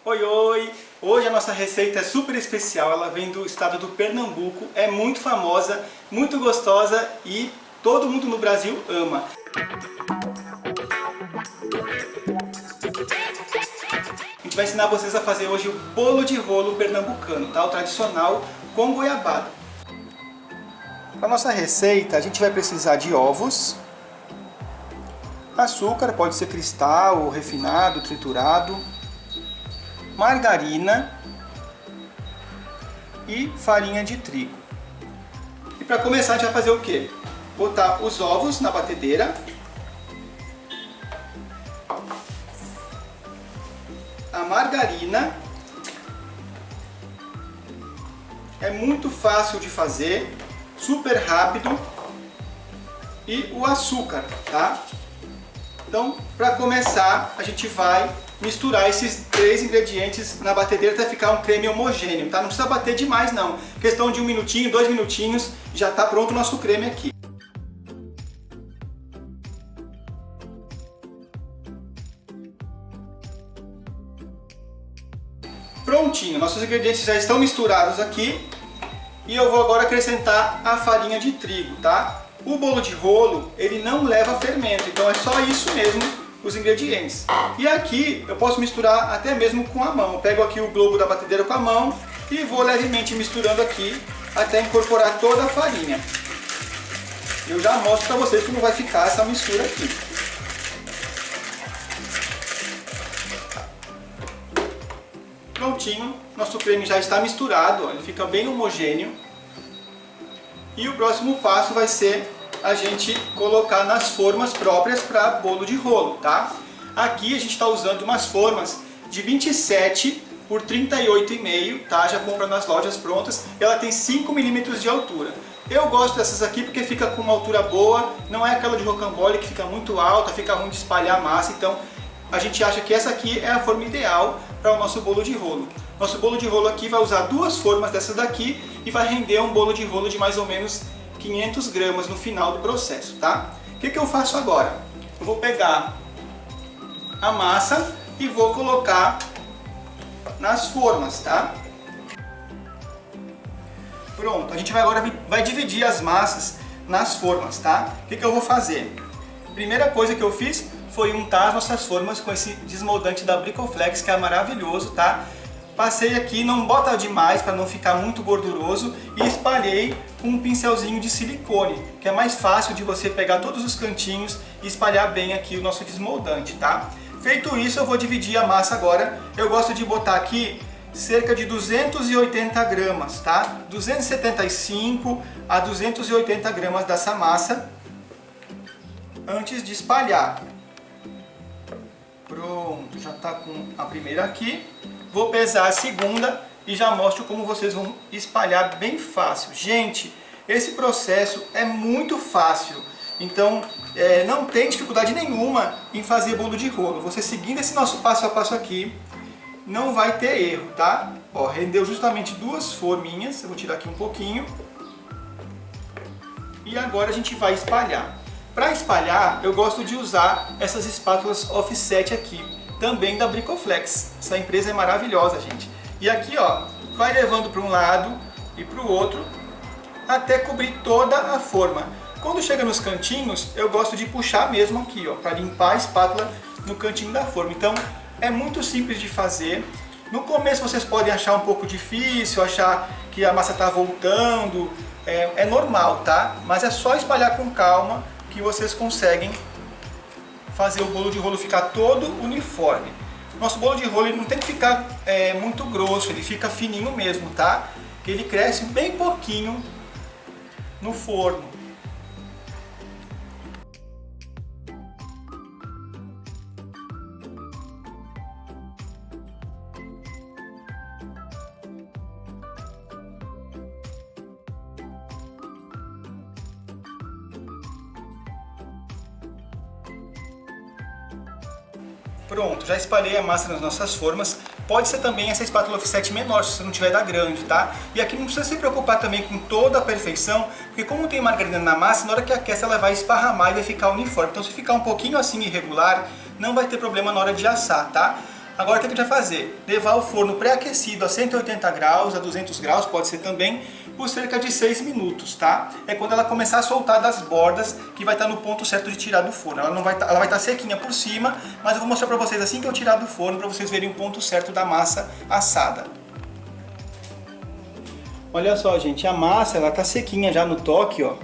Oi, oi! Hoje a nossa receita é super especial, ela vem do estado do Pernambuco, é muito famosa, muito gostosa e todo mundo no Brasil ama. A gente vai ensinar vocês a fazer hoje o bolo de rolo pernambucano, tá? O tradicional com goiabada. Para nossa receita a gente vai precisar de ovos, açúcar, pode ser cristal ou refinado, triturado, margarina e farinha de trigo. E para começar a gente vai fazer o quê? Botar os ovos na batedeira, a margarina, é muito fácil de fazer, super rápido, e o açúcar, tá? Então, para começar, a gente vai misturar esses três ingredientes na batedeira até ficar um creme homogêneo, tá? Não precisa bater demais não. Questão de 1 minutinho, 2 minutinhos, já está pronto o nosso creme aqui. Prontinho, nossos ingredientes já estão misturados aqui e eu vou agora acrescentar a farinha de trigo, tá? O bolo de rolo, ele não leva fermento, então é só isso mesmo, os ingredientes. E aqui eu posso misturar até mesmo com a mão. Eu pego aqui o globo da batedeira com a mão e vou levemente misturando aqui até incorporar toda a farinha. Eu já mostro para vocês como vai ficar essa mistura aqui. Prontinho, nosso creme já está misturado, ó, ele fica bem homogêneo. E o próximo passo vai ser a gente colocar nas formas próprias para bolo de rolo, tá? Aqui a gente está usando umas formas de 27 por 38,5, tá? Já compra nas lojas prontas. Ela tem 5 milímetros de altura. Eu gosto dessas aqui porque fica com uma altura boa, não é aquela de rocambole que fica muito alta, fica ruim de espalhar a massa, então a gente acha que essa aqui é a forma ideal para o nosso bolo de rolo. Nosso bolo de rolo aqui vai usar duas formas dessas daqui e vai render um bolo de rolo de mais ou menos 500 gramas no final do processo, tá? O que eu faço agora? Eu vou pegar a massa e vou colocar nas formas, tá? Pronto, a gente agora vai dividir as massas nas formas, tá? O que eu vou fazer? Primeira coisa que eu fiz foi untar as nossas formas com esse desmoldante da Bricoflex, que é maravilhoso, tá? Passei aqui, não bota demais para não ficar muito gorduroso, e espalhei com um pincelzinho de silicone, que é mais fácil de você pegar todos os cantinhos e espalhar bem aqui o nosso desmoldante, tá? Feito isso, eu vou dividir a massa agora. Eu gosto de botar aqui cerca de 280 gramas, tá? 275 a 280 gramas dessa massa antes de espalhar. Pronto, já está com a primeira aqui. Vou pesar a segunda e já mostro como vocês vão espalhar bem fácil. Gente, esse processo é muito fácil, então não tem dificuldade nenhuma em fazer bolo de rolo. Você seguindo esse nosso passo a passo aqui, não vai ter erro, tá? Ó, rendeu justamente duas forminhas, eu vou tirar aqui um pouquinho. E agora a gente vai espalhar. Para espalhar, eu gosto de usar essas espátulas offset aqui, também da Bricoflex. Essa empresa é maravilhosa, gente. E aqui, ó, vai levando para um lado e para o outro, até cobrir toda a forma. Quando chega nos cantinhos, eu gosto de puxar mesmo aqui, ó, para limpar a espátula no cantinho da forma. Então, é muito simples de fazer. No começo vocês podem achar um pouco difícil, achar que a massa está voltando. É normal, tá? Mas é só espalhar com calma que vocês conseguem fazer o bolo de rolo ficar todo uniforme. Nosso bolo de rolo ele não tem que ficar muito grosso, ele fica fininho mesmo, tá? Que ele cresce bem pouquinho no forno. Pronto, já espalhei a massa nas nossas formas. Pode ser também essa espátula offset menor, se você não tiver da grande, tá? E aqui não precisa se preocupar também com toda a perfeição, porque como tem margarina na massa, na hora que aquece ela vai esparramar e vai ficar uniforme. Então se ficar um pouquinho assim irregular, não vai ter problema na hora de assar, tá? Agora o que a gente vai fazer? Levar o forno pré-aquecido a 180 graus, a 200 graus, pode ser também, por cerca de 6 minutos, tá? É quando ela começar a soltar das bordas que vai estar no ponto certo de tirar do forno. Ela vai estar sequinha por cima, mas eu vou mostrar pra vocês assim que eu tirar do forno, pra vocês verem o ponto certo da massa assada. Olha só, gente, a massa ela tá sequinha já no toque, ó,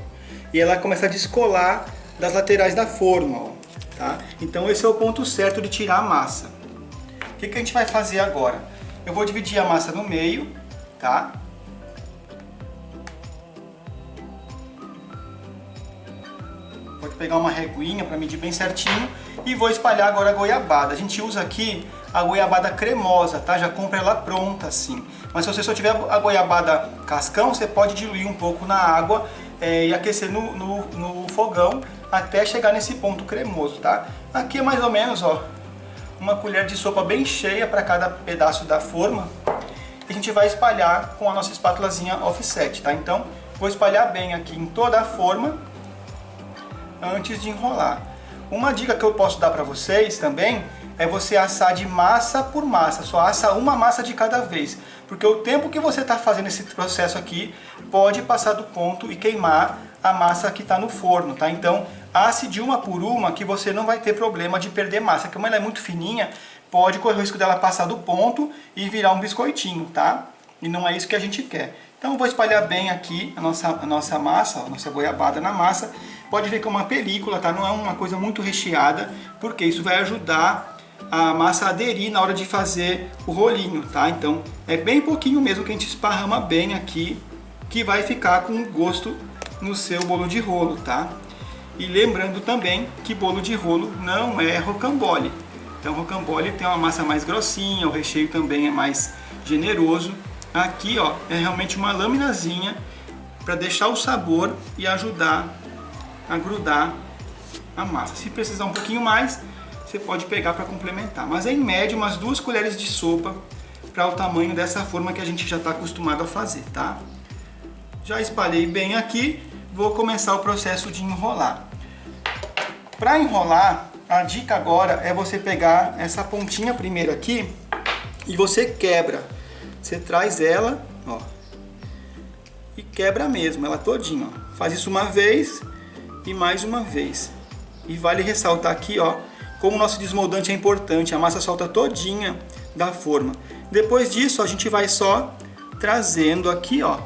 e ela começa a descolar das laterais da forma, ó, tá? Então esse é o ponto certo de tirar a massa. O que a gente vai fazer agora? Eu vou dividir a massa no meio, tá? Pode pegar uma reguinha para medir bem certinho e vou espalhar agora a goiabada. A gente usa aqui a goiabada cremosa, tá? Já compra ela pronta assim. Mas se você só tiver a goiabada cascão, você pode diluir um pouco na água e aquecer no fogão até chegar nesse ponto cremoso, tá? Aqui é mais ou menos, ó, uma colher de sopa bem cheia para cada pedaço da forma. E a gente vai espalhar com a nossa espátulazinha offset, tá? Então, vou espalhar bem aqui em toda a forma antes de enrolar. Uma dica que eu posso dar para vocês também é você assar de massa por massa, só assa uma massa de cada vez, porque o tempo que você está fazendo esse processo aqui pode passar do ponto e queimar a massa que está no forno, tá? Então asse de uma por uma que você não vai ter problema de perder massa, como ela é muito fininha, pode correr o risco dela passar do ponto e virar um biscoitinho, tá? E não é isso que a gente quer. Então eu vou espalhar bem aqui a nossa massa, a nossa goiabada na massa. Pode ver que é uma película, tá? Não é uma coisa muito recheada, porque isso vai ajudar a massa a aderir na hora de fazer o rolinho, tá? Então é bem pouquinho mesmo que a gente esparrama bem aqui, que vai ficar com gosto no seu bolo de rolo, tá? E lembrando também que bolo de rolo não é rocambole. Então rocambole tem uma massa mais grossinha, o recheio também é mais generoso. Aqui, ó, é realmente uma laminazinha para deixar o sabor e ajudar a grudar a massa. Se precisar um pouquinho mais, você pode pegar para complementar. Mas em média, umas 2 colheres de sopa para o tamanho dessa forma que a gente já está acostumado a fazer, tá? Já espalhei bem aqui, vou começar o processo de enrolar. Para enrolar, a dica agora é você pegar essa pontinha primeiro aqui e você quebra. Você traz ela, ó, e quebra mesmo, ela todinha, ó. Faz isso uma vez e mais uma vez. E vale ressaltar aqui, ó, como o nosso desmoldante é importante, a massa solta todinha da forma. Depois disso, a gente vai só trazendo aqui, ó,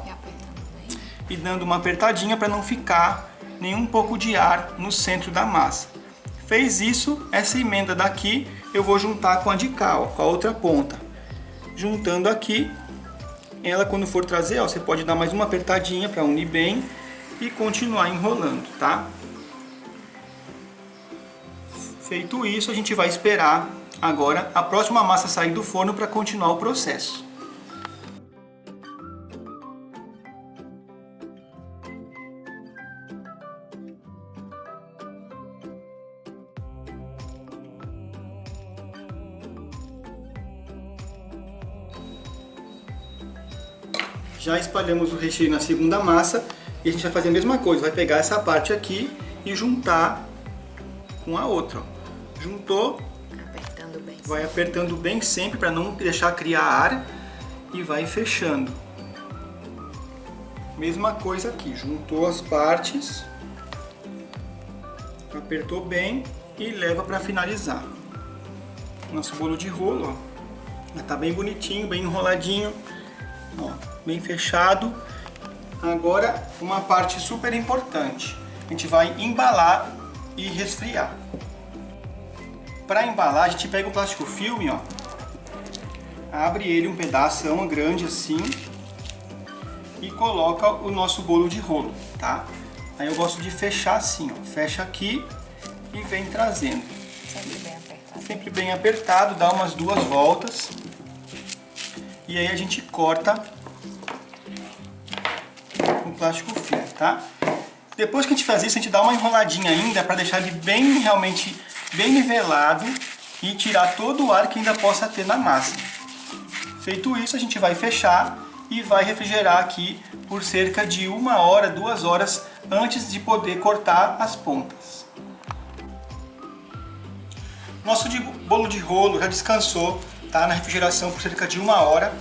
e dando uma apertadinha para não ficar nenhum pouco de ar no centro da massa. Fez isso, essa emenda daqui eu vou juntar com a de cá, ó, com a outra ponta. Juntando aqui, ela quando for trazer, ó, você pode dar mais uma apertadinha para unir bem e continuar enrolando, tá? Feito isso, a gente vai esperar agora a próxima massa sair do forno para continuar o processo. Já espalhamos o recheio na segunda massa e a gente vai fazer a mesma coisa, vai pegar essa parte aqui e juntar com a outra. Ó. Juntou, apertando bem, vai apertando bem sempre para não deixar criar ar e vai fechando. Mesma coisa aqui, juntou as partes, apertou bem e leva para finalizar. Nosso bolo de rolo, ó, tá bem bonitinho, bem enroladinho, ó, bem fechado. Agora uma parte super importante, a gente vai embalar e resfriar. Para embalar, a gente pega o plástico filme, ó, abre ele um pedaço grande assim e coloca o nosso bolo de rolo, tá? Aí eu gosto de fechar assim, ó, fecha aqui e vem trazendo. sempre bem apertado. Sempre bem apertado, dá umas 2 voltas e aí a gente corta o plástico filme, tá? Depois que a gente faz isso, a gente dá uma enroladinha ainda para deixar ele bem, realmente bem nivelado e tirar todo o ar que ainda possa ter na massa. Feito isso, a gente vai fechar e vai refrigerar aqui por cerca de 1 hora, 2 horas antes de poder cortar as pontas. Nosso bolo de rolo já descansou tá? Na refrigeração por cerca de 1 hora.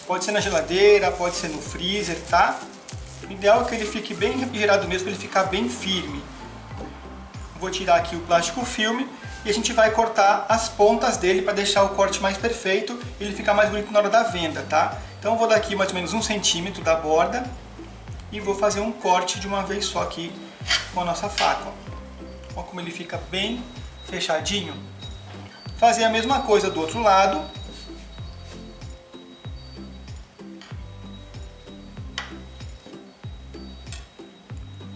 Pode ser na geladeira, pode ser no freezer, tá? O ideal é que ele fique bem refrigerado mesmo, para ele ficar bem firme. Vou tirar aqui o plástico filme e a gente vai cortar as pontas dele para deixar o corte mais perfeito e ele ficar mais bonito na hora da venda, tá? Então eu vou dar aqui mais ou menos 1 centímetro da borda e vou fazer um corte de uma vez só aqui com a nossa faca. Olha como ele fica bem fechadinho. Fazer a mesma coisa do outro lado.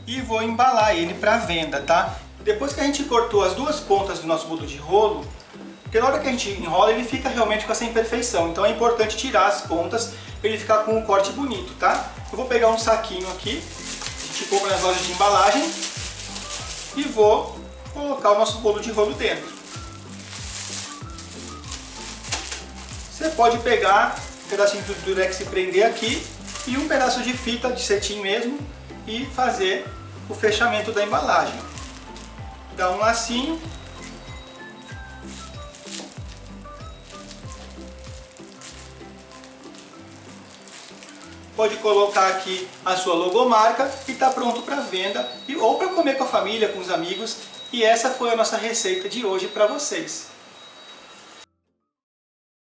E vou embalar ele para venda, tá? Depois que a gente cortou as duas pontas do nosso bolo de rolo, porque na hora que a gente enrola ele fica realmente com essa imperfeição, então é importante tirar as pontas para ele ficar com um corte bonito, tá? Eu vou pegar um saquinho aqui, a gente compra nas lojas de embalagem, e vou colocar o nosso bolo de rolo dentro. Você pode pegar um pedacinho do durex e prender aqui, e um pedaço de fita de cetim mesmo, e fazer o fechamento da embalagem. Dá um lacinho. Pode colocar aqui a sua logomarca e está pronto para venda ou para comer com a família, com os amigos. E essa foi a nossa receita de hoje para vocês.